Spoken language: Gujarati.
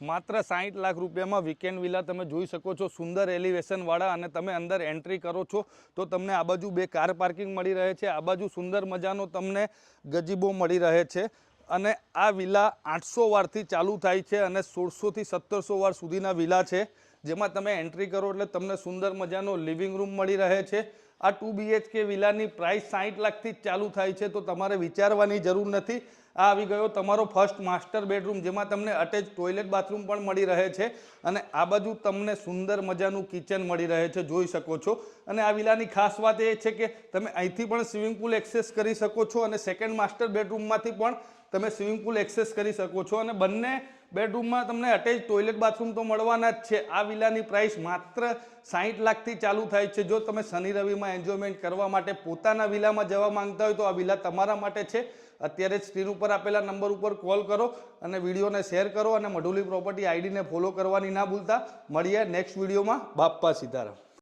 માત્ર 60 લાખ રૂપિયામાં વીકેન્ડ વિલા તમે જોઈ શકો છો, સુંદર એલિવેશન વાળા, અને તમે અંદર એન્ટ્રી કરો છો તો તમને આ બાજુ 2 કાર પાર્કિંગ મળી રહે છે, આ બાજુ સુંદર મજાનો તમને ગજીબો મળી રહે છે, અને આ વિલા 800 વારથી ચાલુ થાય છે અને 1600 થી 1700 વાર સુધીના વિલા છે, જેમાં તમે એન્ટ્રી કરો એટલે તમને સુંદર મજાનો લિવિંગ રૂમ મળી રહે છે। આ 2 BHK વિલાની પ્રાઇસ 60 લાખથી જ ચાલુ થાય છે, તો તમારે વિચારવાની જરૂર નથી। આ આવી ગયો તમારો ફર્સ્ટ માસ્ટર બેડરૂમ, જેમાં તમને અટેચ ટોયલેટ બાથરૂમ પણ મળી રહે છે, અને આ બાજુ તમને સુંદર મજાનું કિચન મળી રહે છે, જોઈ શકો છો। અને આ વિલાની ખાસ વાત એ છે કે તમે અહીંથી પણ સ્વિમિંગ પુલ એક્સેસ કરી શકો છો, અને સેકન્ડ માસ્ટર બેડરૂમમાંથી પણ તમે સ્વિમિંગ પુલ એક્સેસ કરી શકો છો, અને બંને બેડરૂમમાં તમને અટેચ ટોયલેટ બાથરૂમ તો મળવાના જ છે। આ વિલાની પ્રાઇસ માત્ર 60 લાખથી ચાલુ થાય છે। જો તમે શનિ રવિમાં એન્જોયમેન્ટ કરવા માટે પોતાના વિલામાં જવા માંગતા હોય તો આ વિલા તમારા માટે છે। અત્યારે જ સ્ક્રીન ઉપર આપેલા નંબર ઉપર કોલ કરો અને વિડીયોને શેર કરો, અને મઢુલી પ્રોપર્ટી આઈડીને ફોલો કરવાની ના ભૂલતા। મળીએ નેક્સ્ટ વિડીયોમાં। બાપ્પા સીતારામ।